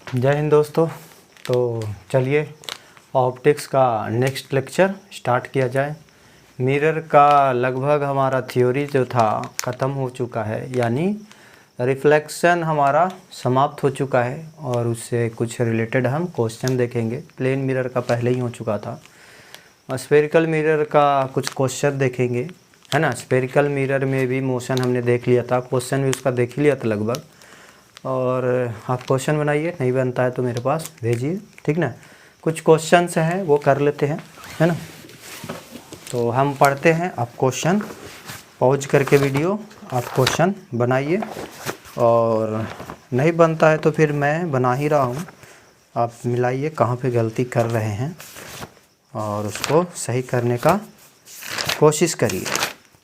जय हिंद दोस्तों। तो चलिए ऑप्टिक्स का नेक्स्ट लेक्चर स्टार्ट किया जाए। मिरर का लगभग हमारा थ्योरी जो था ख़त्म हो चुका है, यानी रिफ्लेक्शन हमारा समाप्त हो चुका है और उससे कुछ रिलेटेड हम क्वेश्चन देखेंगे। प्लेन मिरर का पहले ही हो चुका था। स्फेरिकल मिरर का कुछ क्वेश्चन देखेंगे, है ना। स्फेरिकल मिरर में भी मोशन हमने देख लिया था, क्वेश्चन भी उसका देख ही लिया था लगभग। और आप क्वेश्चन बनाइए, नहीं बनता है तो मेरे पास भेजिए, ठीक ना। कुछ क्वेश्चंस हैं वो कर लेते हैं, है ना। तो हम पढ़ते हैं, आप क्वेश्चन पॉज करके वीडियो आप क्वेश्चन बनाइए, और नहीं बनता है तो फिर मैं बना ही रहा हूँ, आप मिलाइए कहाँ पे गलती कर रहे हैं और उसको सही करने का कोशिश करिए,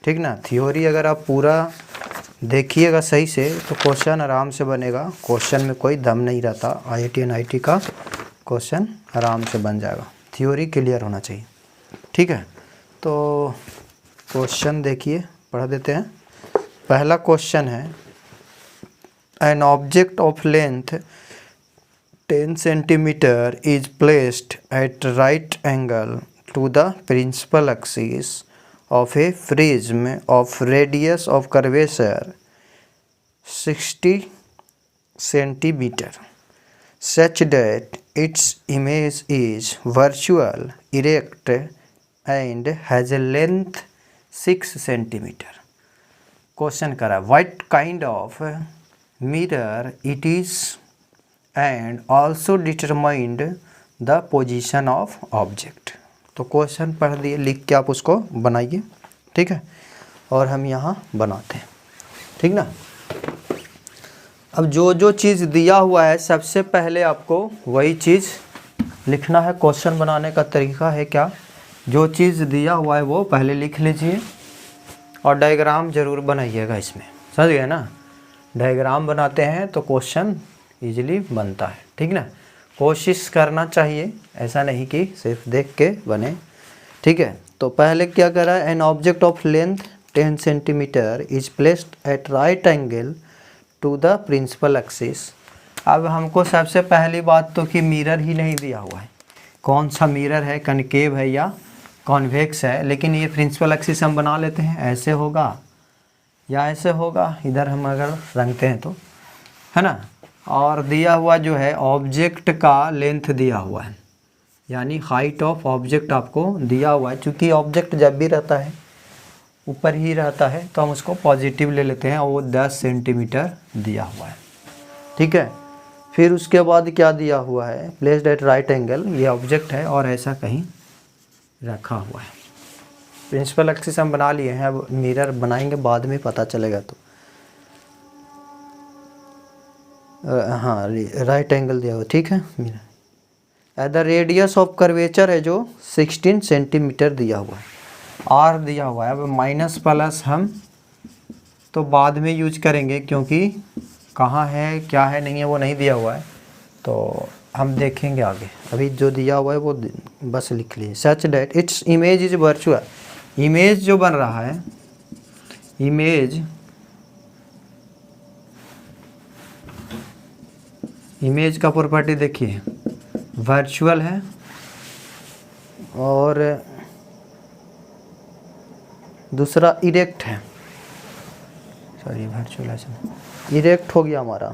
ठीक ना। थ्योरी अगर आप पूरा देखिएगा सही से तो क्वेश्चन आराम से बनेगा। क्वेश्चन में कोई दम नहीं रहता। आईआईटी एनआईटी का क्वेश्चन आराम से बन जाएगा, थ्योरी क्लियर होना चाहिए, ठीक है। तो क्वेश्चन देखिए, पढ़ देते हैं। पहला क्वेश्चन है, an object of length 10 centimetre is placed at right angle to the principal axis of a prism of radius of curvature 60 centimeter such that its image is virtual, erect and has a length 6 centimeter. Question करा, what kind of mirror it is and also determined the position of object. तो question पढ़ दिए, लिख के आप उसको बनाइए, ठीक है। और हम यहाँ बनाते हैं, ठीक ना। अब जो जो चीज़ दिया हुआ है सबसे पहले आपको वही चीज़ लिखना है। क्वेश्चन बनाने का तरीका है क्या, जो चीज़ दिया हुआ है वो पहले लिख लीजिए और डायग्राम ज़रूर बनाइएगा इसमें, समझ गए ना। डायग्राम बनाते हैं तो क्वेश्चन इजीली बनता है, ठीक ना। कोशिश करना चाहिए, ऐसा नहीं कि सिर्फ देख के बने, ठीक है। तो पहले क्या करा, an object of length 10 centimetre is placed at right angle to the principal axis. अब हमको सबसे पहली बात तो कि मिरर ही नहीं दिया हुआ है, कौन सा मिरर है, कनकेव है या कॉन्वेक्स है। लेकिन ये प्रिंसिपल एक्सिस हम बना लेते हैं, ऐसे होगा या ऐसे होगा, इधर हम अगर रंगते हैं तो, है ना। और दिया हुआ जो है ऑब्जेक्ट का लेंथ दिया हुआ है, यानी हाइट ऑफ ऑब्जेक्ट आपको दिया हुआ है। चूँकि ऑब्जेक्ट जब भी रहता है ऊपर ही रहता है तो हम उसको पॉजिटिव ले लेते हैं, वो 10 सेंटीमीटर दिया हुआ है, ठीक है। फिर उसके बाद क्या दिया हुआ है, प्लेस्ड एट राइट एंगल, ये ऑब्जेक्ट है और ऐसा कहीं रखा हुआ है। प्रिंसिपल एक्सिस हम बना लिए हैं, अब मिरर बनाएंगे बाद में पता चलेगा। तो हाँ, राइट एंगल दिया हुआ, ठीक है। Mirror the radius of curvature है जो 16 सेंटीमीटर दिया हुआ है, आर दिया हुआ है। अब माइनस प्लस हम तो बाद में यूज करेंगे, क्योंकि कहाँ है क्या है नहीं है वो नहीं दिया हुआ है, तो हम देखेंगे आगे। अभी जो दिया हुआ है वो बस लिख लीजिए। Such that its image is virtual, image जो बन रहा है, इमेज का प्रॉपर्टी देखिए, वर्चुअल है और दूसरा इरेक्ट है। सॉरी, वर्चुअल है, इरेक्ट हो गया हमारा,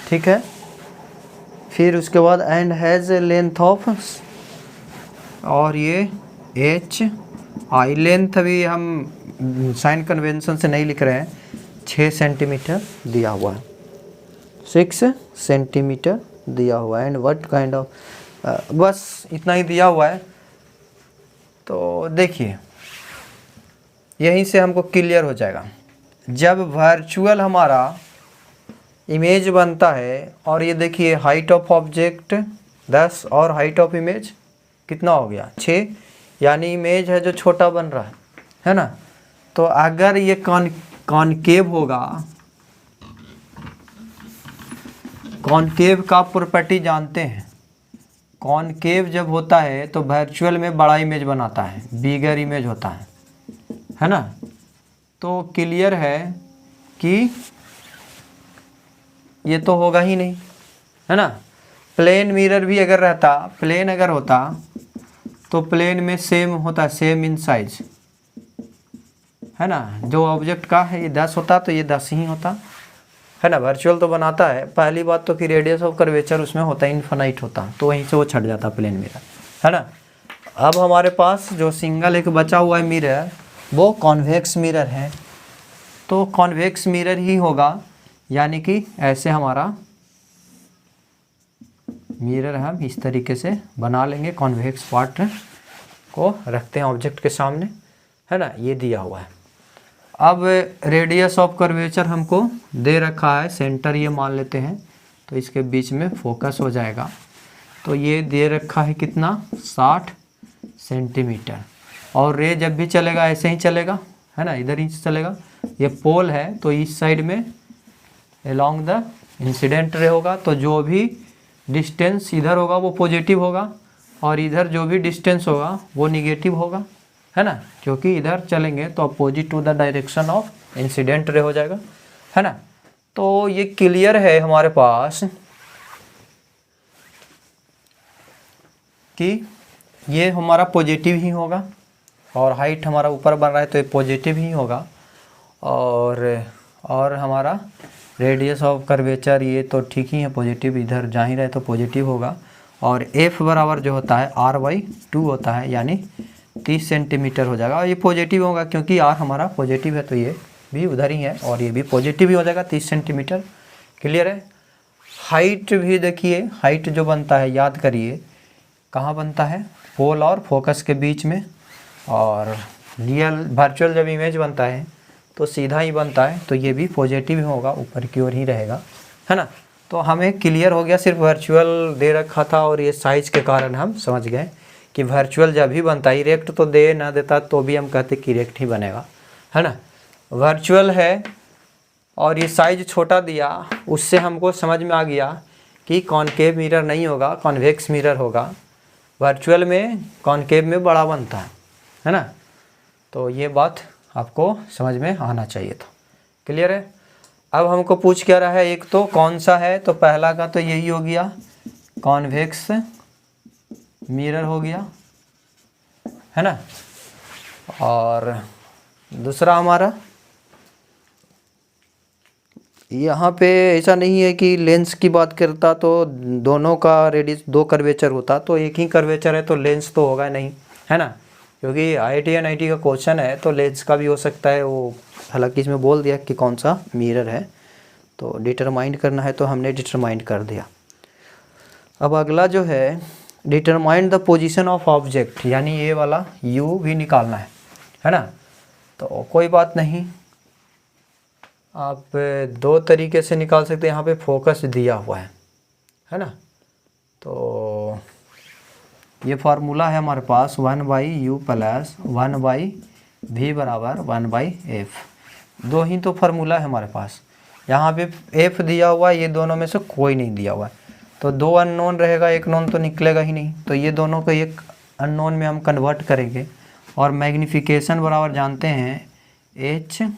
ठीक है। फिर उसके बाद एंड हैज़ लेंथ ऑफ, और ये एच आई, लेंथ अभी हम साइन कन्वेंशन से नहीं लिख रहे हैं, 6 सेंटीमीटर दिया हुआ है, 6 सेंटीमीटर दिया हुआ है। एंड व्हाट काइंड ऑफ, बस इतना ही दिया हुआ है। तो देखिए यहीं से हमको क्लियर हो जाएगा, जब वर्चुअल हमारा इमेज बनता है, और ये देखिए हाइट ऑफ ऑब्जेक्ट 10 और हाइट ऑफ इमेज कितना हो गया 6, यानी इमेज है जो छोटा बन रहा है ना। तो अगर ये कॉनकेव होगा, कॉनकेव का प्रॉपर्टी जानते हैं, कॉनकेव जब होता है तो वर्चुअल में बड़ा इमेज बनाता है, बिगर इमेज होता है ना। तो क्लियर है कि ये तो होगा ही नहीं, है ना। प्लेन मिरर भी अगर रहता, प्लेन अगर होता तो प्लेन में सेम होता, सेम इन साइज, है ना। जो ऑब्जेक्ट का है ये 10 होता तो ये 10 ही होता, है ना। वर्चुअल तो बनाता है, पहली बात तो कि रेडियस ऑफ कर्वेचर उसमें होता है इन्फिनाइट होता, तो वहीं से वो छट जाता प्लेन मिरर, है ना। अब हमारे पास जो सिंगल एक बचा हुआ है मिरर, वो कॉन्वेक्स मिरर है। तो कॉन्वेक्स मिरर ही होगा, यानी कि ऐसे हमारा मिरर हम इस तरीके से बना लेंगे, कॉन्वेक्स पार्ट को रखते हैं ऑब्जेक्ट के सामने, है ना। ये दिया हुआ है। अब रेडियस ऑफ कर्वेचर हमको दे रखा है, सेंटर ये मान लेते हैं, तो इसके बीच में फोकस हो जाएगा। तो ये दे रखा है कितना, 60 सेंटीमीटर। और रे जब भी चलेगा ऐसे ही चलेगा, है ना, इधर ही चलेगा। ये पोल है तो इस साइड में अलोंग द इंसिडेंट रे होगा, तो जो भी डिस्टेंस इधर होगा वो पॉजिटिव होगा, और इधर जो भी डिस्टेंस होगा वो निगेटिव होगा, है ना, क्योंकि इधर चलेंगे तो opposite to the direction of incident ray हो जाएगा, है ना। तो ये क्लियर है हमारे पास कि ये हमारा पॉजिटिव ही होगा, और हाइट हमारा ऊपर बन रहा है तो ये पॉजिटिव ही होगा, और हमारा रेडियस ऑफ कर्वेचर ये तो ठीक ही है, पॉजिटिव, इधर जा ही रहे तो पॉजिटिव होगा। और एफ बराबर जो होता है r/2 होता है, यानी 30 सेंटीमीटर हो जाएगा। और ये पॉजिटिव होगा क्योंकि r हमारा पॉजिटिव है, तो ये भी उधर ही है और ये भी पॉजिटिव ही हो जाएगा, 30 सेंटीमीटर। क्लियर है। हाइट भी देखिए, हाइट जो बनता है याद करिए कहाँ बनता है, पोल और फोकस के बीच में। और रियल वर्चुअल जब इमेज बनता है तो सीधा ही बनता है, तो ये भी पॉजिटिव ही होगा, ऊपर की ओर ही रहेगा, है ना। तो हमें क्लियर हो गया, सिर्फ वर्चुअल दे रखा था और ये साइज के कारण हम समझ गए कि वर्चुअल जब भी बनता है, इरेक्ट तो दे ना देता तो भी हम कहते कि इरेक्ट ही बनेगा, है ना। वर्चुअल है और ये साइज छोटा दिया, उससे हमको समझ में आ गया कि कॉनकेव मिरर नहीं होगा, कॉन्वेक्स मिरर होगा। वर्चुअल में कॉनकेव में बड़ा बनता है ना। तो ये बात आपको समझ में आना चाहिए था। क्लियर है। अब हमको पूछ क्या रहा है, एक तो कौन सा है, तो पहला का तो यही हो गया, कॉन्वेक्स मिरर हो गया, है ना। और दूसरा हमारा यहाँ पे ऐसा नहीं है कि लेंस की बात करता तो दोनों का रेडियस 2 कर्वेचर होता, तो एक ही कर्वेचर है तो लेंस तो होगा नहीं, है ना। क्योंकि IIT NIT का क्वेश्चन है तो लेंस का भी हो सकता है, वो हालांकि इसमें बोल दिया कि कौन सा मिरर है, तो डिटरमाइंड करना है तो हमने डिटरमाइंड कर दिया। अब अगला जो है, determined the position of object, यानी ये वाला U भी निकालना है ना। तो कोई बात नहीं, आप 2 तरीके से निकाल सकते हैं। यहाँ पे फोकस दिया हुआ है ना। तो ये फार्मूला है हमारे पास 1/u + 1/v बराबर 1/f। 2 ही तो फार्मूला है हमारे पास। यहाँ पे f दिया हुआ है, ये दोनों में से कोई नहीं दिया हुआ है, तो 2 अननोन रहेगा, एक नोन तो निकलेगा ही नहीं। तो ये दोनों को एक अननोन में हम कन्वर्ट करेंगे, और मैग्नीफिकेशन बराबर जानते हैं HI/HO,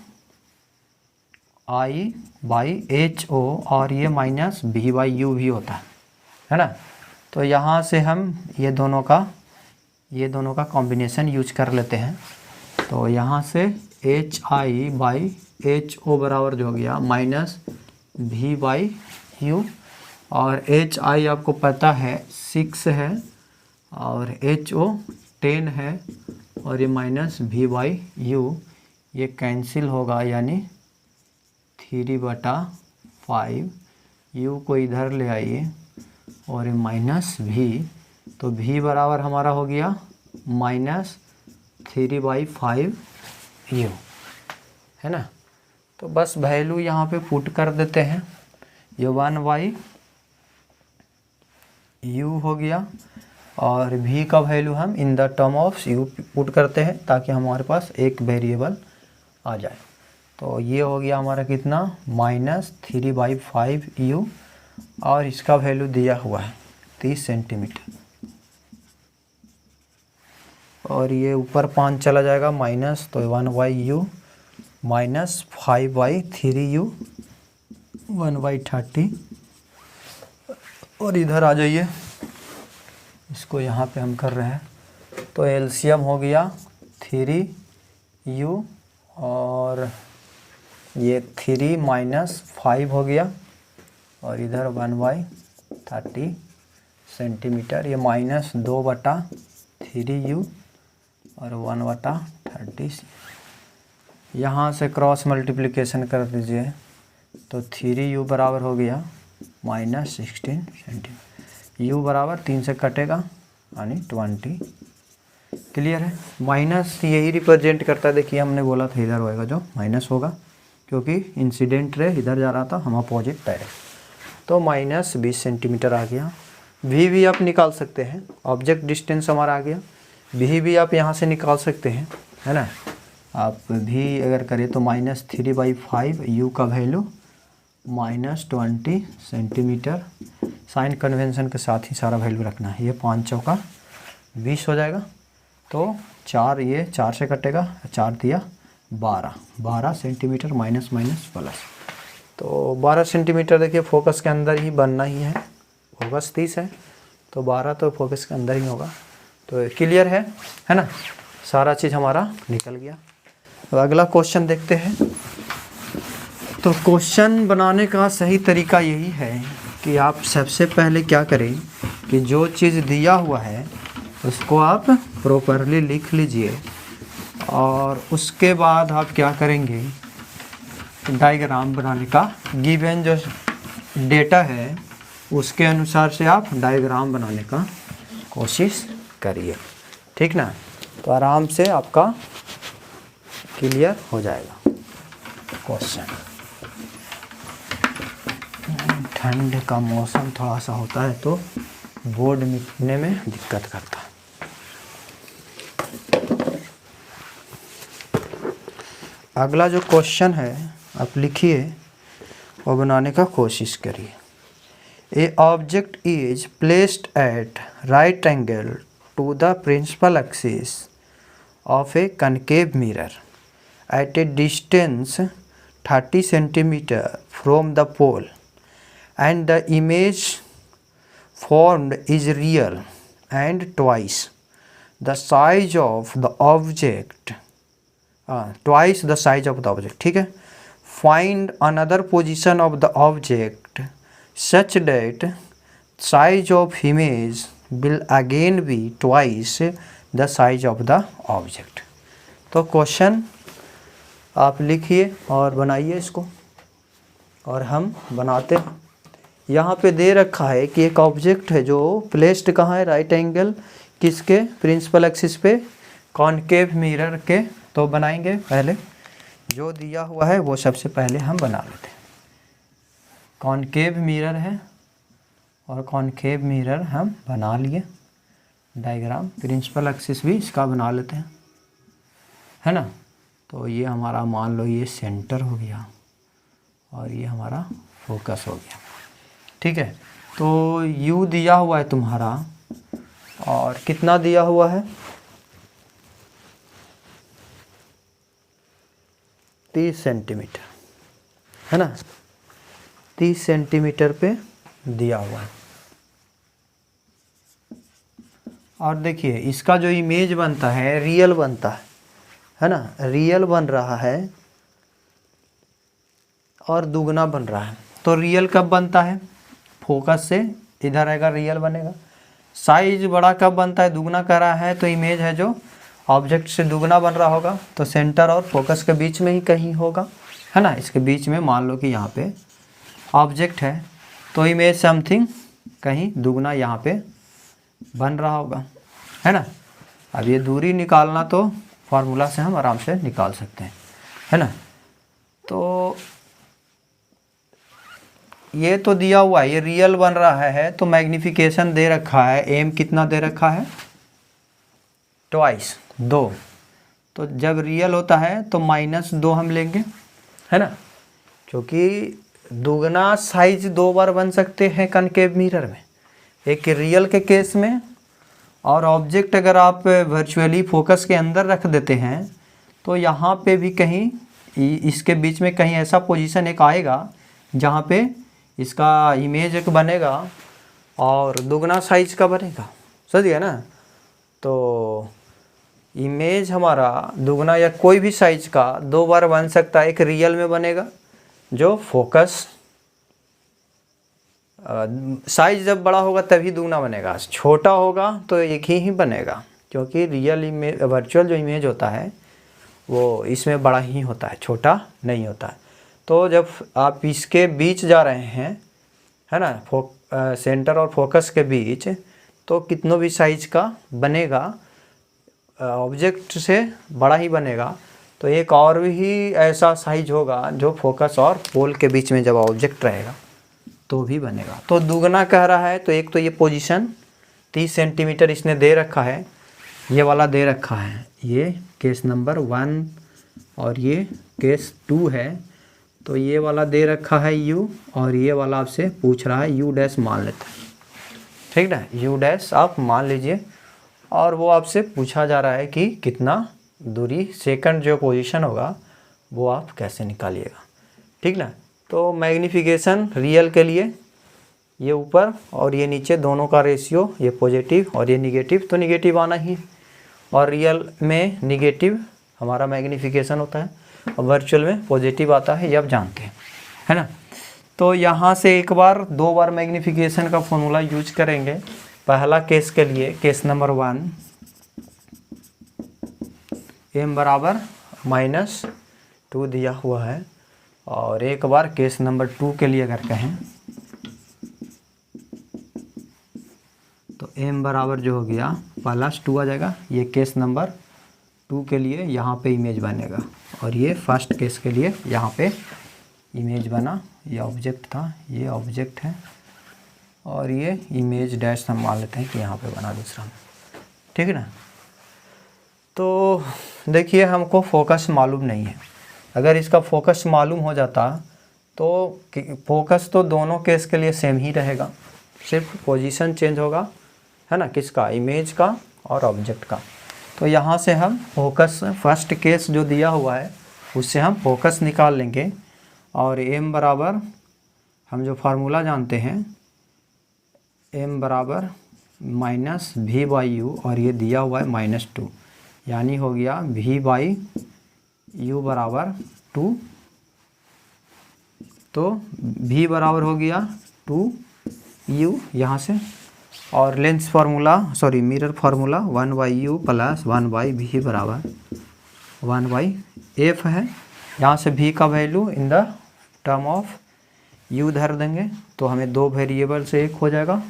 और ये -v/u भी होता है ना। तो यहाँ से हम ये दोनों का कॉम्बिनेशन यूज कर लेते हैं। तो यहाँ से HI/HO बराबर जो हो गया -v/u, और HI आपको पता है 6 है, और HO 10 है, और ये -v/u, ये कैंसिल होगा, यानी 3/5। u को इधर ले आइए और ये -v, तो v बराबर हमारा हो गया -3/5u, है ना। तो बस वैल्यू यहाँ पे पुट कर देते हैं, ये 1/u हो गया, और v का वैल्यू हम in the term of u put करते हैं ताकि हमारे पास एक वेरिएबल आ जाए। तो ये हो गया हमारा कितना, -3/5u, और इसका वैल्यू दिया हुआ है 30 सेंटीमीटर, और ये ऊपर 5 चला जाएगा माइनस, तो 1/u -5/3u 1/30। और इधर आ जाइए, इसको यहाँ पे हम कर रहे हैं, तो एलसीएम हो गया 3u और ये 3 - 5 हो गया, और इधर 1/30 सेंटीमीटर, ये -2/3u और 1/30। यहाँ से क्रॉस मल्टीप्लिकेशन कर दीजिए, तो 3u बराबर हो गया -16 सेंटीमीटर। u बराबर 3 से कटेगा यानी 20। क्लियर है। माइनस यही रिप्रेजेंट करता है, देखिए हमने बोला था इधर होएगा जो माइनस होगा, क्योंकि इंसिडेंट रे इधर जा रहा था, हम अपोजिट डायरेक्ट, तो -20 सेंटीमीटर आ गया। v भी आप निकाल सकते हैं, ऑब्जेक्ट डिस्टेंस हमारा आ गया। v भी आप यहाँ से निकाल सकते हैं, है ना। आप v अगर करें तो -3/5 u का वैल्यू -20 सेंटीमीटर। साइन कन्वेंशन के साथ ही सारा वैल्यू रखना है। ये 5 चौका 20 हो जाएगा, तो 4, ये 4 से कटेगा, 4 दिया 12 सेंटीमीटर, माइनस प्लस, तो 12 सेंटीमीटर। देखिए फोकस के अंदर ही बनना ही है, फोकस 30 है तो 12 तो फोकस के अंदर ही होगा। तो क्लियर है ना, सारा चीज़ हमारा निकल गया। तो अगला क्वेश्चन देखते हैं। तो क्वेश्चन बनाने का सही तरीका यही है कि आप सबसे पहले क्या करें कि जो चीज़ दिया हुआ है उसको आप प्रॉपरली लिख लीजिए, और उसके बाद आप क्या करेंगे, डायग्राम बनाने का, गिवन जो डेटा है उसके अनुसार से आप डायग्राम बनाने का कोशिश करिए, ठीक ना। तो आराम से आपका क्लियर हो जाएगा क्वेश्चन। ठंड का मौसम थोड़ा सा होता है तो बोर्ड मिटने में दिक्कत करता है। अगला जो क्वेश्चन है आप लिखिए और बनाने का कोशिश करिए। A object is placed at right angle to the principal axis of a concave mirror at a distance 30 centimetre from the pole and the image formed is real and twice the size of the object, twice the size of the object, ठीक है। find another position of the object such that size of image will again be twice the size of the object। तो question आप लिखिए और बनाइए इसको, और हम बनाते हैं। यहाँ पे दे रखा है कि एक ऑब्जेक्ट है जो प्लेस्ड कहाँ है, राइट एंगल किसके, प्रिंसिपल एक्सिस पे, कॉनकेव मिरर के। तो बनाएंगे, पहले जो दिया हुआ है वो सबसे पहले हम बना लेते हैं। कॉनकेव मिरर है और कॉनकेव मिरर हम बना लिए, डायग्राम, प्रिंसिपल एक्सिस भी इसका बना लेते हैं, है ना। तो ये हमारा मान लो ये सेंटर हो गया और ये हमारा फोकस हो गया, ठीक है। तो u दिया हुआ है तुम्हारा, और कितना दिया हुआ है, 30 सेंटीमीटर, है ना। 30 सेंटीमीटर पे दिया हुआ है। और देखिए इसका जो इमेज बनता है रियल बनता है ना, रियल बन रहा है और दुगना बन रहा है। तो रियल कब बनता है, फोकस से इधर आएगा रियल बनेगा। साइज बड़ा कब बनता है, दुगना कर रहा है तो इमेज है जो ऑब्जेक्ट से दुगना बन रहा होगा, तो सेंटर और फोकस के बीच में ही कहीं होगा, है ना। इसके बीच में मान लो कि यहाँ पे ऑब्जेक्ट है तो इमेज समथिंग कहीं दुगना यहाँ पे बन रहा होगा, है ना। अब ये दूरी निकालना तो फार्मूला से हम आराम से निकाल सकते हैं, है ना। तो ये तो दिया हुआ है, ये रियल बन रहा है तो मैग्निफिकेशन दे रखा है, एम कितना दे रखा है, ट्वाइस, 2। तो जब रियल होता है तो -2 हम लेंगे, है ना, क्योंकि दुगना साइज 2 बार बन सकते हैं कनकेव मिरर में, एक रियल के केस में, और ऑब्जेक्ट अगर आप वर्चुअली फोकस के अंदर रख देते हैं तो यहाँ पे भी कहीं इसके बीच में कहीं ऐसा पोजीशन एक आएगा जहाँ पे इसका इमेज एक बनेगा और दुगना साइज का बनेगा, समझ गया ना। तो इमेज हमारा दुगना या कोई भी साइज का 2 बार बन सकता है। एक रियल में बनेगा जो फोकस साइज जब बड़ा होगा तभी दुगना बनेगा, छोटा होगा तो एक ही बनेगा, क्योंकि रियल इमेज वर्चुअल जो इमेज होता है वो इसमें बड़ा ही होता है, छोटा नहीं होता है। तो जब आप इसके बीच जा रहे हैं, है ना, सेंटर और फोकस के बीच, तो कितनों भी साइज का बनेगा, ऑब्जेक्ट से बड़ा ही बनेगा। तो एक और भी ऐसा साइज होगा जो फोकस और पोल के बीच में जब ऑब्जेक्ट रहेगा तो भी बनेगा। तो दुगना कह रहा है, तो एक तो ये पोजीशन 30 सेंटीमीटर इसने दे रखा है, ये वाला दे रखा है, ये केस नंबर 1 और ये केस 2 है। तो ये वाला दे रखा है u, और ये वाला आपसे पूछ रहा है u डैश मान लेते हैं, ठीक ना, u डैश आप मान लीजिए। और वो आपसे पूछा जा रहा है कि कितना दूरी, सेकंड जो पोजीशन होगा वो आप कैसे निकालिएगा, ठीक ना। तो मैग्नीफिकेशन रियल के लिए ये ऊपर और ये नीचे दोनों का रेशियो, ये पॉजिटिव और ये निगेटिव, तो निगेटिव आना ही, और रियल में निगेटिव हमारा मैग्नीफिकेशन होता है और वर्चुअल में पॉजिटिव आता है, ये आप जानते हैं, है ना। तो यहाँ से एक बार 2 बार मैग्नीफिकेशन का फॉर्मूला यूज करेंगे। पहला केस के लिए, केस नंबर 1, m बराबर -2 दिया हुआ है, और एक बार केस नंबर 2 के लिए अगर कहें तो m बराबर जो हो गया +2 आ जाएगा। ये केस नंबर 2 के लिए यहाँ पे इमेज बनेगा, और ये फर्स्ट केस के लिए यहाँ पे इमेज बना, ये ऑब्जेक्ट था, ये ऑब्जेक्ट है, और ये इमेज डैश हम मान लेते हैं कि यहाँ पे बना दूसरा, ठीक है ना। तो देखिए हमको फोकस मालूम नहीं है, अगर इसका फोकस मालूम हो जाता तो फोकस तो दोनों केस के लिए सेम ही रहेगा, सिर्फ पोजीशन चेंज होगा, है ना, किसका, इमेज का और ऑब्जेक्ट का। तो यहाँ से हम फोकस, फर्स्ट केस जो दिया हुआ है उससे हम फोकस निकाल लेंगे, और m बराबर हम जो फार्मूला जानते हैं, m बराबर -v/u, और ये दिया हुआ है -2, यानी हो गया v/u बराबर 2। तो v बराबर हो गया 2u यहाँ से, और lens formula, sorry mirror formula 1/u + 1/v बराबर 1/f है। यहाँ से v का value in the term of u धर देंगे, तो हमें 2 वेरिएबल से एक हो जाएगा,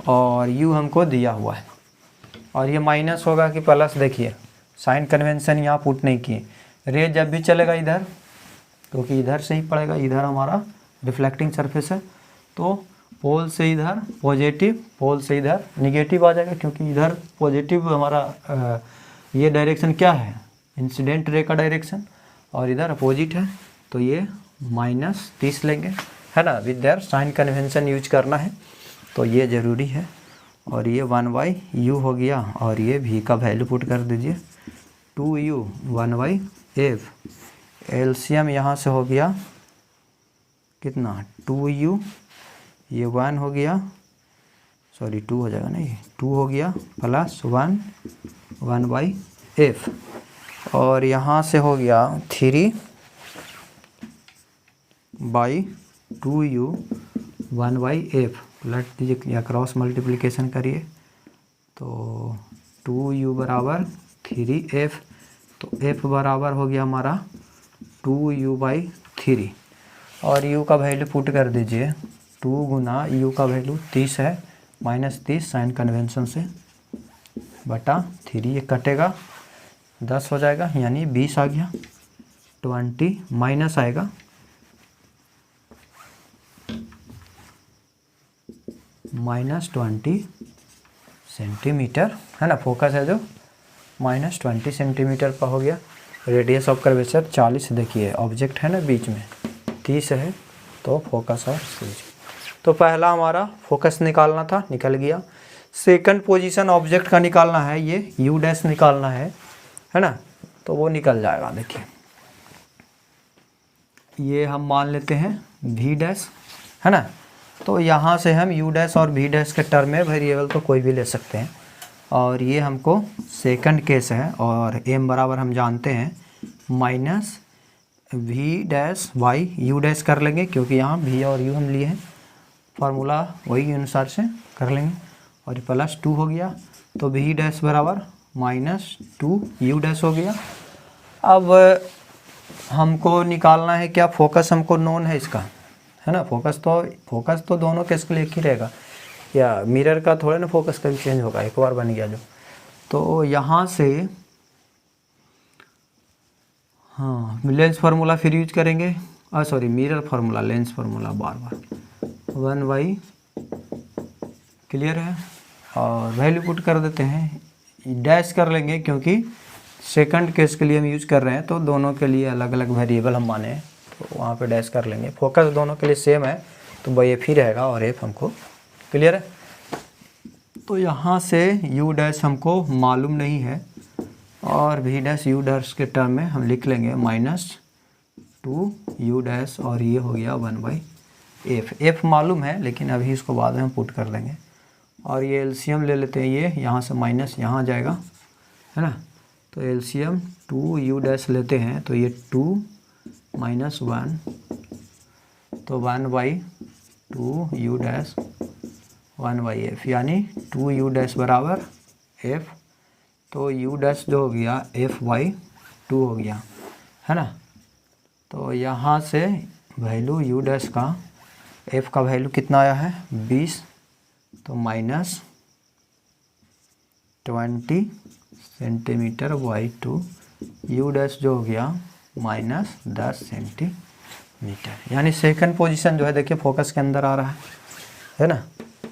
और u हमको दिया हुआ है, और ये माइनस होगा कि प्लस, देखिए साइन कन्वेंशन यहाँ पुट नहीं किए। रे जब भी चलेगा इधर, क्योंकि इधर से ही पड़ेगा, इधर हमारा रिफ्लेक्टिंग सरफेस है, तो पोल से इधर पॉजिटिव, पोल से इधर निगेटिव आ जाएगा, क्योंकि इधर पॉजिटिव हमारा ये डायरेक्शन क्या है, इंसिडेंट रे का डायरेक्शन, और इधर अपोजिट है, तो ये -30 लेंगे, है ना, with their sign convention use करना है, तो ये ज़रूरी है। और ये 1/u हो गया, और ये v का वैल्यू पुट कर दीजिए, 2u 1/f, एलसीएम यहाँ से हो गया कितना, 2u, ये 1 हो गया, सॉरी 2 हो जाएगा, नहीं 2 हो गया, +1 1/f, और यहाँ से हो गया 3/2u 1/f, उलट दीजिए या क्रॉस मल्टीप्लिकेशन करिए, तो 2u बराबर 3f, तो f बराबर हो गया हमारा 2u/3, और u का वैल्यू पुट कर दीजिए, 2 गुना u का वैल्यू 30 है, -30 साइन कन्वेंशन से बटा 3, ये कटेगा 10 हो जाएगा, यानी 20 आ गया, 20 माइनस आएगा -20 सेंटीमीटर, है ना, फोकस है जो -20 सेंटीमीटर का हो गया। रेडियस ऑफ कर्वेचर 40, देखिए ऑब्जेक्ट है ना बीच में, 30 है, तो फोकस और स्विच। तो पहला हमारा फोकस निकालना था, निकल गया। सेकंड पोजीशन ऑब्जेक्ट का निकालना है, ये u डैश निकालना है ना, तो वो निकल जाएगा। देखिए ये हम मान लेते हैं v डैश, है ना। तो यहाँ से हम u डैश और v डैश के टर्म में वेरिएबल तो कोई भी ले सकते हैं, और ये हमको सेकंड केस है, और m बराबर हम जानते हैं minus v dash by u dash कर लेंगे, क्योंकि यहाँ v और u हम लिए हैं, फार्मूला वही अनुसार से कर लेंगे, और प्लस 2 हो गया। तो v डैश बराबर माइनस 2 u डैश हो गया। अब हमको निकालना है क्या, फोकस हमको नोन है इसका, है ना। फोकस तो दोनों केस के लिए एक ही रहेगा, या मिरर का थोड़ा ना फोकस कभी चेंज होगा, एक बार बन गया जो। तो यहाँ से हाँ लेंस फार्मूला फिर यूज करेंगे, sorry mirror formula, lens formula बार बार 1/, क्लियर है। और वैल्यू पुट कर देते हैं, डैश कर लेंगे क्योंकि सेकंड केस के लिए हम यूज कर रहे हैं, तो दोनों के लिए अलग अलग वेरिएबल हम माने, तो वहाँ पे डैश कर लेंगे। फोकस दोनों के लिए सेम है, तो बाई एफ ही रहेगा, और एफ हमको क्लियर है। तो यहाँ से u डैश हमको मालूम नहीं है, और v डैश u डैश के टर्म में हम लिख लेंगे -2 u डैश, और ये हो गया 1/f। f मालूम है लेकिन अभी इसको बाद में हम पुट कर देंगे। और ये एलसीएम ले लेते हैं, ये यहाँ से माइनस यहाँ आ जाएगा, है ना। तो एलसीएम 2 u डैश लेते हैं, तो ये 2 - 1, तो 1/2 u डैश 1/f, यानी 2 u डैश बराबर f। तो u डैश जो हो गया f/2 हो गया, है ना। तो यहाँ से वैल्यू u डैश का, f का वैल्यू कितना आया है 20, तो -20 सेंटीमीटर/2, u डैश जो हो गया -10 सेंटीमीटर। यानी सेकंड पोजीशन जो है देखिए फोकस के अंदर आ रहा है ना।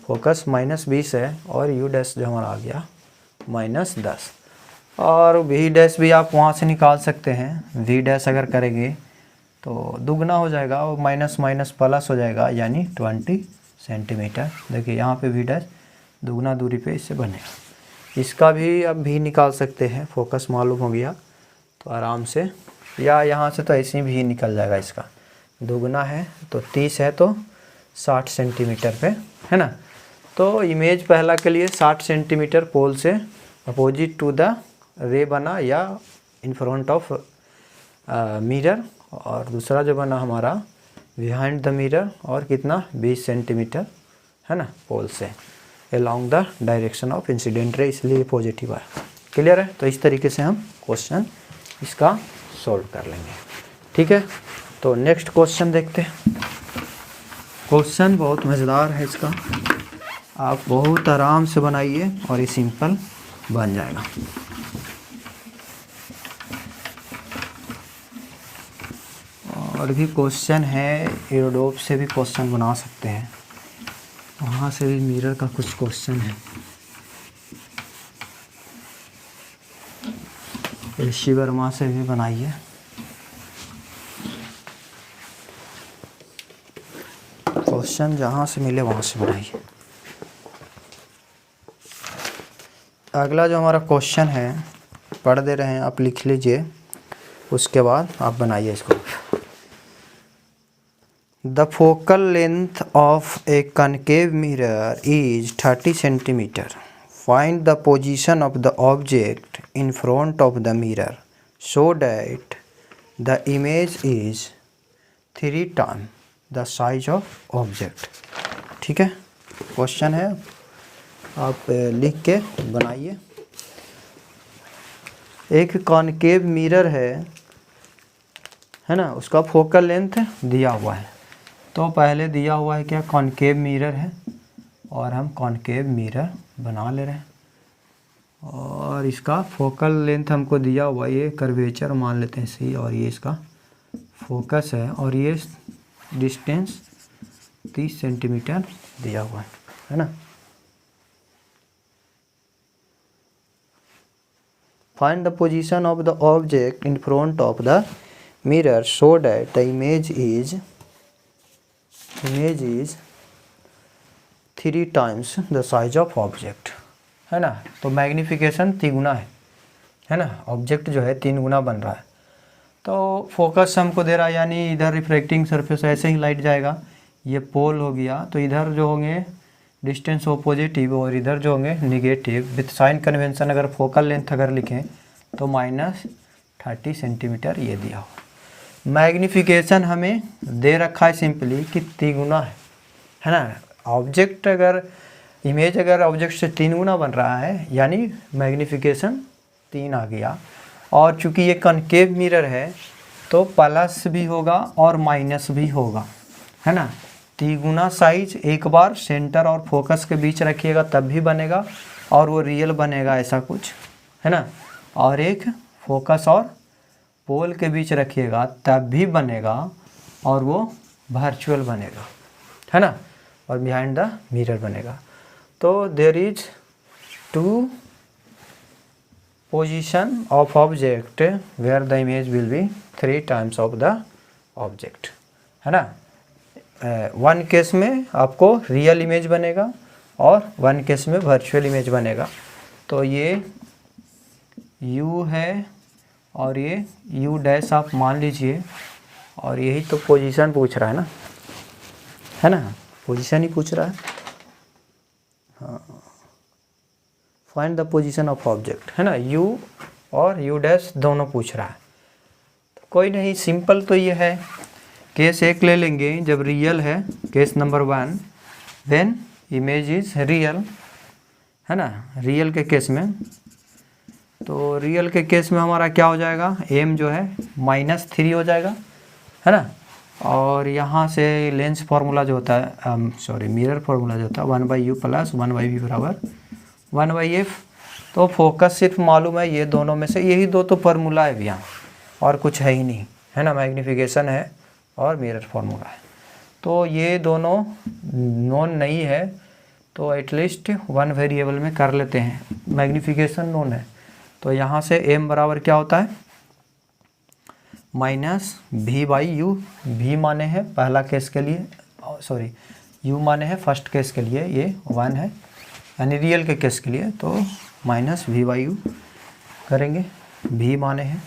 फोकस -20 है, और u डैश जो हमारा आ गया -10। और v डैश भी आप वहाँ से निकाल सकते हैं, v डैश अगर करेंगे तो दुगना हो जाएगा, और माइनस माइनस प्लस हो जाएगा, यानी 20 सेंटीमीटर। देखिए यहाँ पे v डैश दुगना दूरी पे इससे बनेगा। इसका भी अब भी निकाल सकते हैं, फोकस मालूम हो गया तो आराम से, या यहाँ से तो ऐसे ही भी निकल जाएगा। इसका दुगना है तो 30 है, तो 60 सेंटीमीटर पे, है ना। तो इमेज पहला के लिए 60 सेंटीमीटर पोल से अपोजिट टू द रे बना, या इन फ्रंट ऑफ मिरर, और दूसरा जो बना हमारा बिहाइंड द मिरर, और कितना 20 सेंटीमीटर, है ना, पोल से along the direction of incident रे, इसलिए पॉजिटिव है। क्लियर है। तो इस तरीके से हम क्वेश्चन इसका सॉल्व कर लेंगे, ठीक है। तो नेक्स्ट क्वेश्चन देखते हैं। क्वेश्चन बहुत मज़ेदार है इसका, आप बहुत आराम से बनाइए और ये सिंपल बन जाएगा। और भी क्वेश्चन है, एरोडोप से भी क्वेश्चन बना सकते हैं, वहाँ से भी मिरर का कुछ क्वेश्चन है। ऋषि वर्मा से भी बनाइए। क्वेश्चन जहाँ से मिले वहाँ से बनाइए। अगला जो हमारा क्वेश्चन है पढ़ दे रहे हैं, आप लिख लीजिए, उसके बाद आप बनाइए इसको। The focal length of a concave mirror is 30 centimetre. Find the position of the object in front of the mirror so that the image is 3 time the size of object. ठीक है, क्वेश्चन है, आप लिख के बनाइए। एक concave mirror है ना, उसका फोकल लेंथ दिया हुआ है। तो पहले दिया हुआ है क्या, कॉनकेव मिरर है, और हम कॉनकेव मिरर बना ले रहे हैं, और इसका फोकल लेंथ हमको दिया हुआ, ये कर्वेचर मान लेते हैं सी, और ये इसका फोकस है, और ये डिस्टेंस 30 सेंटीमीटर दिया हुआ है ना। Find the position of the object in front of the mirror so that the image is 3 times the size of object, है ना। तो मैग्निफिकेशन 3 गुना है ना, ऑब्जेक्ट जो है 3 गुना बन रहा है। तो फोकस हमको दे रहा है, यानी इधर रिफ्रैक्टिंग सरफेस ऐसे ही लाइट जाएगा, ये पोल हो गया, तो इधर जो होंगे डिस्टेंस वो पॉजिटिव और इधर जो होंगे निगेटिव। विथ साइन कन्वेंशन अगर फोकल लेंथ अगर लिखें तो -30 सेंटीमीटर ये दिया हो। मैग्नीफिकेशन हमें दे रखा है सिंपली कि 3 गुना है ना। ऑब्जेक्ट अगर इमेज अगर ऑब्जेक्ट से 3 गुना बन रहा है यानी मैग्नीफिकेशन 3 आ गया। और चूंकि ये कनकेव मिरर है तो प्लस भी होगा और माइनस भी होगा, है ना। 3 गुना साइज एक बार सेंटर और फोकस के बीच रखिएगा तब भी बनेगा और वो रियल बनेगा ऐसा कुछ, है ना। और एक फोकस और पोल के बीच रखिएगा तब भी बनेगा और वो वर्चुअल बनेगा, है ना, और बिहाइंड द मिरर बनेगा। तो there is 2 position of object where the image will be 3 times of the object, है ना। 1 केस में आपको रियल इमेज बनेगा और 1 केस में वर्चुअल इमेज बनेगा। तो ये U है और ये U डैश आप मान लीजिए, और यही तो पोजीशन पूछ रहा है ना, पोजीशन ही पूछ रहा है। हाँ, find the position of object, है ना। U और U डैश दोनों पूछ रहा है। तो कोई नहीं, सिंपल तो ये है। केस 1 ले लेंगे जब रियल है, case number 1, when image is real, है ना। रियल के केस में, तो रियल के केस में हमारा क्या हो जाएगा, m जो है -3 हो जाएगा, है ना। और यहाँ से लेंस फार्मूला जो होता है, मिरर फार्मूला जो होता है 1/u प्लस 1/v बराबर 1/f। तो फोकस सिर्फ मालूम है ये दोनों में से, यही 2 तो फार्मूला है भैया, और कुछ है ही नहीं, है ना। मैग्नीफिकेशन है और मिरर फार्मूला है, तो ये दोनों नोन नहीं है, तो एटलीस्ट 1 वेरिएबल में कर लेते हैं। मैग्नीफिकेशन नोन है, तो यहाँ से m बराबर क्या होता है -v/u। v माने हैं पहला केस के लिए, u माने हैं फर्स्ट केस के लिए, ये 1 है यानी रियल के केस के लिए, तो -v/u करेंगे। v माने हैं,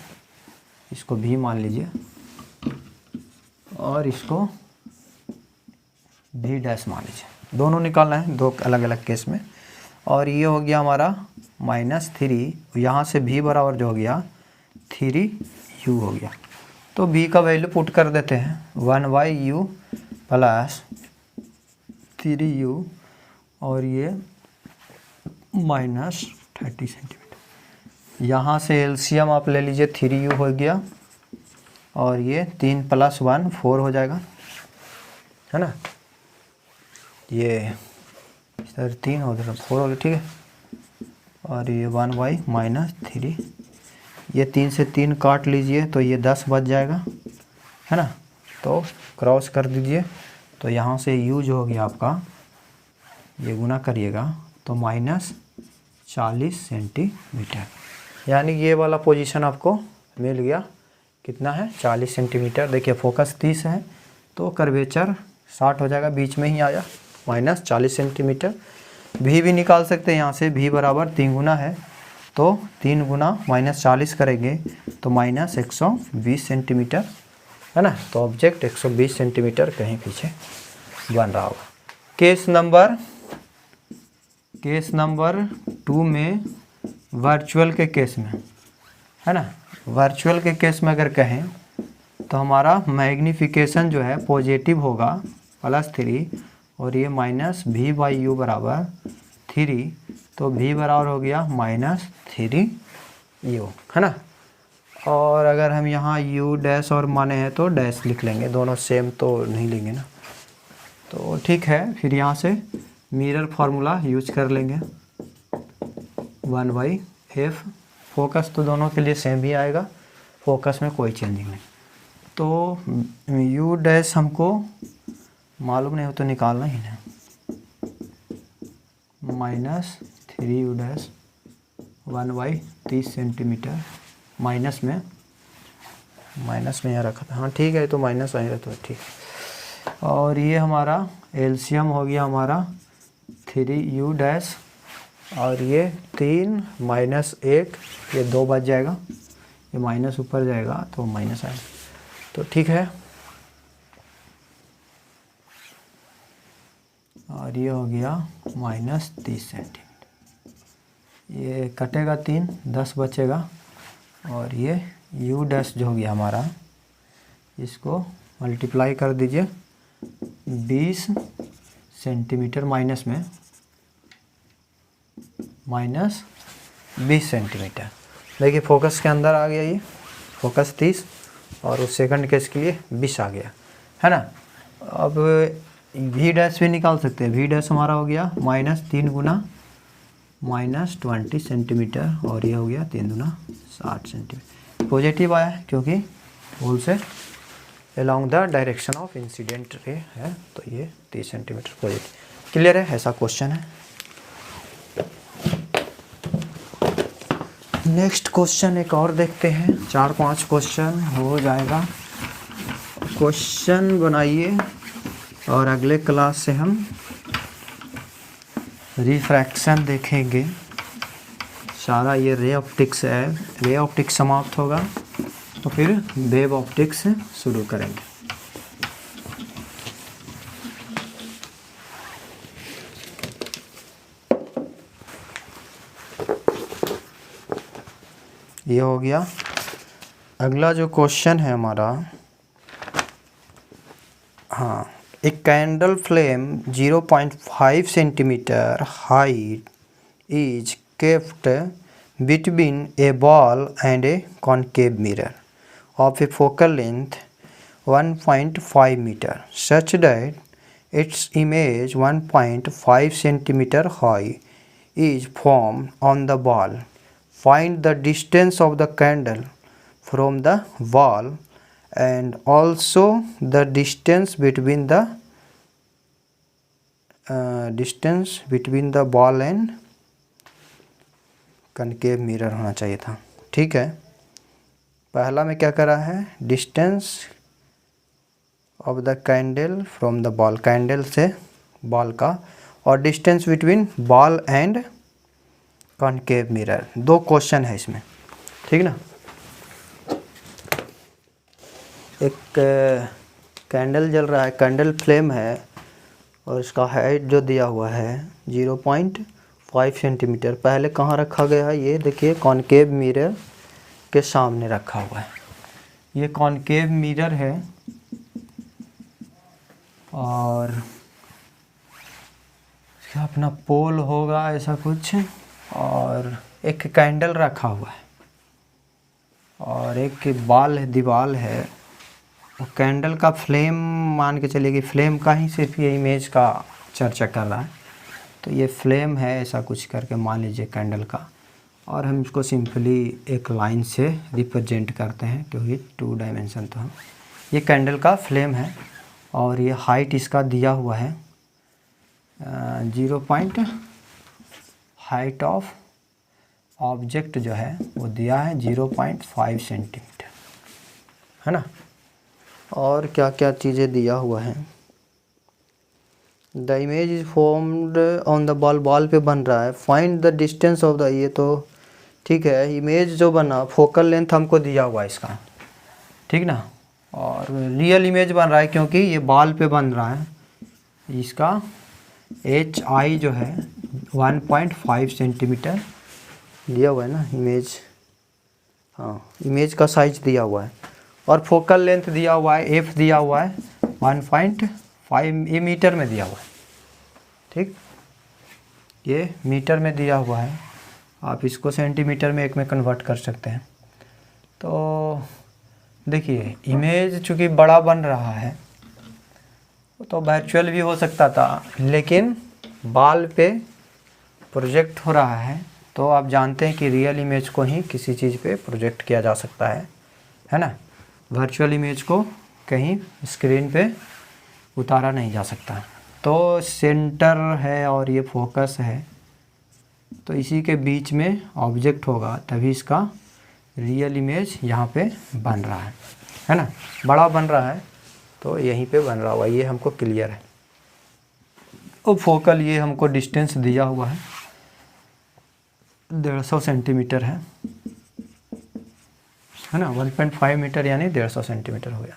इसको v मान लीजिए और इसको v डैश मान लीजिए। दोनों निकालना है 2 अलग अलग केस में। और ये हो गया हमारा -3, यहाँ से v बराबर जो हो गया 3u हो गया। तो v का वैल्यू पुट कर देते हैं 1/u प्लस 3u और ये -30 सेंटीमीटर। यहाँ से एलसीएम आप ले लीजिए, 3u हो गया और ये 3 + 1 4 हो जाएगा, है ना। ये सर 3 हो गया, 4 हो गया, ठीक है। और ये 1/-3, ये 3 से 3 काट लीजिए तो ये 10 बच जाएगा, है ना। तो क्रॉस कर दीजिए, तो यहाँ से u जो हो गया आपका, ये गुना करिएगा तो -40 सेंटीमीटर, यानी ये वाला पोजीशन आपको मिल गया। कितना है 40 सेंटीमीटर। देखिए फोकस 30 है तो कर्वेचर 60 हो जाएगा, बीच में ही आया -40 सेंटीमीटर। v भी निकाल सकते हैं यहाँ से, v बराबर 3 गुना है तो 3 गुना -40 करेंगे तो -120 सेंटीमीटर, है ना। तो ऑब्जेक्ट 120 सेंटीमीटर कहीं पीछे बन रहा होगा। केस नंबर 2 में वर्चुअल के केस में, है ना। वर्चुअल के केस में अगर कहें तो हमारा मैग्नीफिकेशन जो है पॉजिटिव होगा +3 और ये -v/u बराबर 3, तो v बराबर हो गया -3u, है ना। और अगर हम यहाँ u डैश और माने हैं तो डैश लिख लेंगे, दोनों सेम तो नहीं लेंगे ना। तो ठीक है, फिर यहाँ से मिरर फार्मूला यूज कर लेंगे 1/f। फोकस तो दोनों के लिए सेम ही आएगा, फोकस में कोई चेंजिंग नहीं। तो u डैश हमको मालूम नहीं हो तो निकालना ही ना, -3u डैश 1/30 सेंटीमीटर, माइनस में यहाँ रखा था, हाँ ठीक है, तो माइनस वहीं रहता है, ठीक। और ये हमारा एलसीएम हो गया हमारा 3u डैश और ये 3 - 1, ये 2 बच जाएगा, ये माइनस ऊपर जाएगा तो माइनस आएगा, तो ठीक है। और ये हो गया -30 सेंटीमीटर। ये कटेगा 3, 10 बचेगा, और ये यू डैश जो हो गया हमारा, इसको मल्टीप्लाई कर दीजिए 20 सेंटीमीटर माइनस में -20 सेंटीमीटर। देखिए फोकस के अंदर आ गया, ये फोकस 30 और उस सेकंड केस के लिए 20 आ गया, है ना। अब वी डैश भी निकाल सकते हैं। वी डैश हमारा हो गया -3 गुना -20 सेंटीमीटर, और ये हो गया 3 गुना 60 सेंटीमीटर। पॉजिटिव आया क्योंकि होल से along the direction of incident ray है, तो ये 30 सेंटीमीटर पॉजिटिव। क्लियर है, ऐसा क्वेश्चन है। नेक्स्ट क्वेश्चन एक और देखते हैं, 4-5 क्वेश्चन हो जाएगा। क्वेश्चन बनाइए और अगले क्लास से हम रिफ्रैक्शन देखेंगे। सारा ये रे ऑप्टिक्स है, रे ऑप्टिक्स समाप्त होगा तो फिर वेव ऑप्टिक्स शुरू करेंगे। ये हो गया। अगला जो क्वेश्चन है हमारा, हाँ, a candle flame 0.5 centimetre height is kept between a ball and a concave mirror of a focal length 1.5 meter such that its image 1.5 centimeter high is formed on the ball. Find the distance of the candle from the ball and also the distance between the ball and concave mirror होना चाहिए था। ठीक है, पहला में क्या करा है, distance of the candle from the ball, candle से बॉल का, और distance between ball and concave mirror. 2 question है इसमें, ठीक ना। एक कैंडल जल रहा है, कैंडल फ्लेम है, और इसका हाइट जो दिया हुआ है 0.5 सेंटीमीटर। पहले कहाँ रखा गया है, ये देखिए कॉनकेव मिरर के सामने रखा हुआ है। ये कॉनकेव मिरर है और इसका अपना पोल होगा ऐसा कुछ, और एक कैंडल रखा हुआ है और एक बाल है, दीवार है। वो कैंडल का फ्लेम मान के चलिए कि फ्लेम का ही सिर्फ ये इमेज का चर्चा कर रहा है, तो ये फ्लेम है ऐसा कुछ करके मान लीजिए कैंडल का, और हम इसको सिंपली एक लाइन से रिप्रेजेंट करते हैं क्योंकि 2 डायमेंशन तो हम, ये कैंडल का फ्लेम है और ये हाइट इसका दिया हुआ है 0. हाइट ऑफ ऑब्जेक्ट जो है वो दिया है 0.5 सेंटीमीटर, है ना। और क्या क्या चीज़ें दिया हुआ है, the image is formed on the ball, ball पे बन रहा है। Find the distance of the, ये तो ठीक है, इमेज जो बना, फोकल लेंथ हमको दिया हुआ है इसका, ठीक ना। और रियल इमेज बन रहा है क्योंकि ये बॉल पे बन रहा है। इसका HI जो है 1.5 सेंटीमीटर दिया हुआ है ना इमेज, हाँ इमेज का साइज दिया हुआ है, और फोकल लेंथ दिया हुआ है, F दिया हुआ है 1.5, ये मीटर में दिया हुआ है, ठीक, ये मीटर में दिया हुआ है। आप इसको सेंटीमीटर में एक में कन्वर्ट कर सकते हैं। तो देखिए इमेज चूँकि बड़ा बन रहा है तो वर्चुअल भी हो सकता था, लेकिन बॉल पे प्रोजेक्ट हो रहा है, तो आप जानते हैं कि रियल इमेज को ही किसी चीज़ पे प्रोजेक्ट किया जा सकता है ना। वर्चुअल इमेज को कहीं स्क्रीन पे उतारा नहीं जा सकता। तो सेंटर है और ये फोकस है, तो इसी के बीच में ऑब्जेक्ट होगा, तभी इसका रियल इमेज यहाँ पे बन रहा है ना, बड़ा बन रहा है तो यहीं पे बन रहा हुआ, ये हमको क्लियर है। और फोकल ये हमको डिस्टेंस दिया हुआ है 150 सेंटीमीटर है। है ना, 1.5 मीटर यानी 150 सेंटीमीटर हो गया।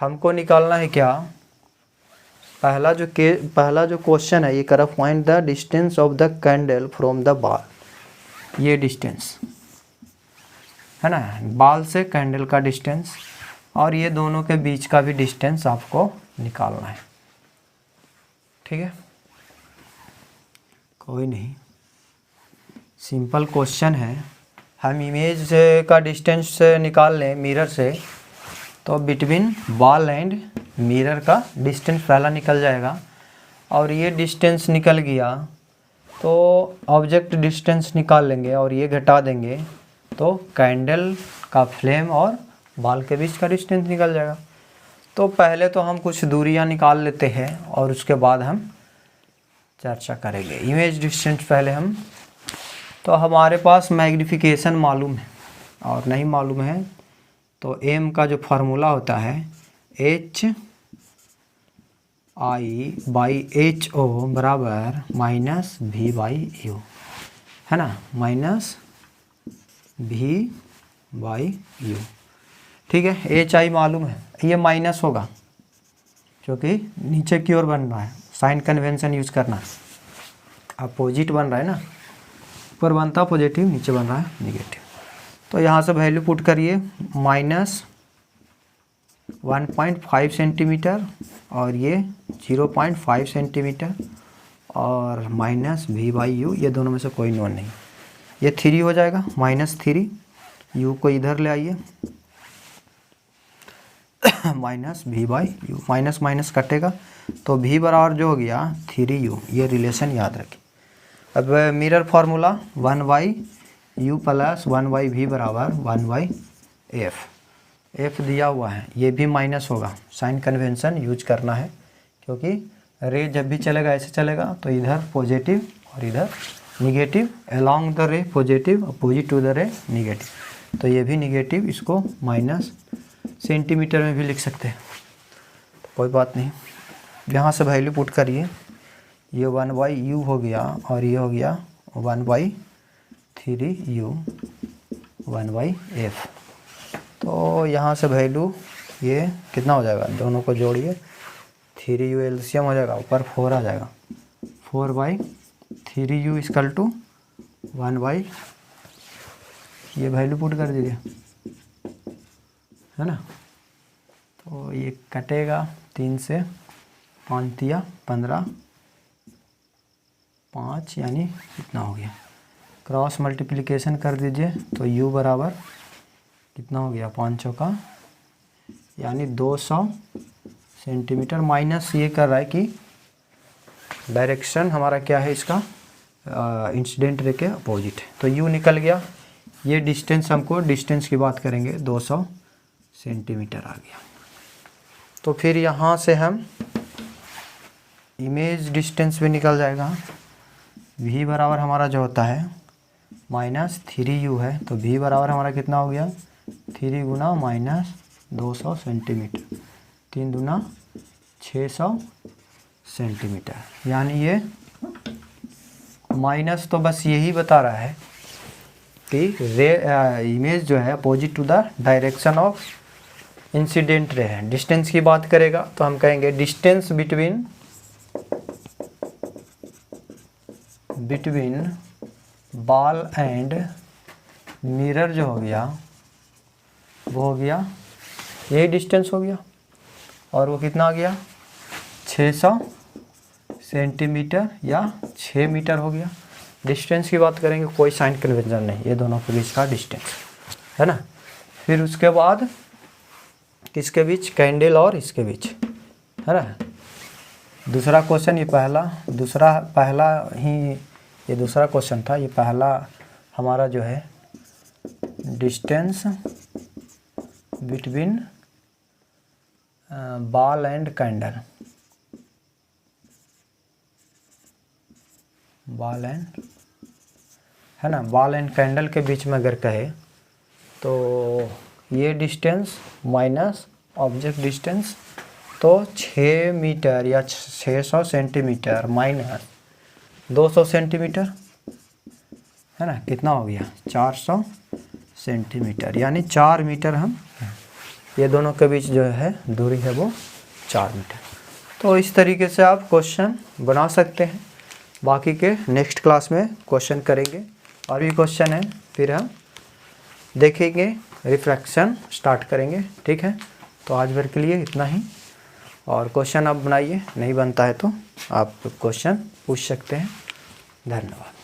हमको निकालना है क्या, पहला जो क्वेश्चन है ये कर find the distance of the candle from the बाल। ये डिस्टेंस है ना, बाल से कैंडल का डिस्टेंस, और ये दोनों के बीच का भी डिस्टेंस आपको निकालना है। ठीक है, कोई नहीं, सिंपल क्वेश्चन है। हम इमेज का डिस्टेंस निकाल लें मिरर से, तो बिटवीन बॉल एंड मिरर का डिस्टेंस पहला निकल जाएगा, और ये डिस्टेंस निकल गया तो ऑब्जेक्ट डिस्टेंस निकाल लेंगे और ये घटा देंगे तो कैंडल का फ्लेम और बॉल के बीच का डिस्टेंस निकल जाएगा। तो पहले तो हम कुछ दूरियां निकाल लेते हैं और उसके बाद हम चर्चा करेंगे। इमेज डिस्टेंस पहले हम, तो हमारे पास मैग्निफिकेशन मालूम है और नहीं मालूम है तो m का जो फार्मूला होता है HI/HO बराबर -V/U, है ना, -V/U। ठीक है, HI मालूम है, ये माइनस होगा क्योंकि नीचे की ओर बन रहा है, साइन कन्वेंशन यूज करना है, अपोजिट बन रहा है ना, ऊपर बनता पॉजिटिव, नीचे बन रहा है निगेटिव। तो यहाँ से वैल्यू पुट करिए, -1.5 सेंटीमीटर और ये 0.5 सेंटीमीटर और -V/U, ये दोनों में से कोई नोन नहीं, ये 3 हो जाएगा, -3, U को इधर ले आइए, -V/U, माइनस माइनस कटेगा तो V बराबर जो हो गया 3U, ये रिलेशन याद रखिए। अब मिरर फार्मूला 1/U + 1/V बराबर 1/F, F दिया हुआ है, ये भी माइनस होगा, साइन कन्वेंशन यूज करना है क्योंकि रे जब भी चलेगा ऐसे चलेगा तो इधर पॉजिटिव और इधर negative, along the ray positive, opposite to the ray negative, तो ये भी निगेटिव, इसको माइनस सेंटीमीटर में भी लिख सकते हैं, तो कोई बात नहीं। यहाँ से वैल्यू पुट करिए, ये 1/U हो गया और ये हो गया 1/3U 1/F। तो यहाँ से वैल्यू ये कितना हो जाएगा, दोनों को जोड़िए, 3U एलसीएम हो जाएगा, ऊपर 4 आ जाएगा, 4/3U = 1/, ये वैल्यू पुट कर दीजिए, है ना। तो ये कटेगा 3 से 5 दिया 15, 5 यानी कितना हो गया, क्रॉस मल्टीप्लिकेशन कर दीजिए तो U बराबर कितना हो गया, 5 चौका यानी 200 सेंटीमीटर, माइनस ये कर रहा है कि डायरेक्शन हमारा क्या है इसका, इंसिडेंट रे के अपोजिट है, तो U निकल गया। ये डिस्टेंस, हमको डिस्टेंस की बात करेंगे, 200 सेंटीमीटर आ गया। तो फिर यहाँ से हम इमेज डिस्टेंस भी निकल जाएगा, V बराबर हमारा जो होता है -3U है, तो V बराबर हमारा कितना हो गया, 3 गुना -200 सेंटीमीटर, 3 दूना 600 सेंटीमीटर, यानी ये माइनस तो बस यही बता रहा है कि रे इमेज जो है opposite to the direction of incident ray है। डिस्टेंस की बात करेगा तो हम कहेंगे distance between ball and mirror जो हो गया वो हो गया, यही डिस्टेंस हो गया, और वो कितना आ गया, 600 सेंटीमीटर या 6 मीटर हो गया। डिस्टेंस की बात करेंगे, कोई साइन कन्वेंशन नहीं, ये दोनों के बीच का डिस्टेंस है ना। फिर उसके बाद किसके बीच, कैंडल और इसके बीच, है ना। दूसरा क्वेश्चन, ये पहला ही ये दूसरा क्वेश्चन था, ये पहला हमारा जो है distance between ball and candle, ball and, है ना, बॉल एंड कैंडल के बीच में अगर कहे तो ये डिस्टेंस माइनस ऑब्जेक्ट डिस्टेंस, तो 6 मीटर या 600 सेंटीमीटर माइनस 200 सेंटीमीटर, है ना, कितना हो गया, 400 सेंटीमीटर, यानी 4 मीटर हम, ये दोनों के बीच जो है दूरी है वो 4 मीटर। तो इस तरीके से आप क्वेश्चन बना सकते हैं। बाकी के नेक्स्ट क्लास में क्वेश्चन करेंगे, और भी क्वेश्चन है, फिर हम देखेंगे, रिफ्रैक्शन स्टार्ट करेंगे। ठीक है, तो आज भर के लिए इतना ही, और क्वेश्चन आप बनाइए, नहीं बनता है तो आप क्वेश्चन पूछ सकते हैं। धन्यवाद।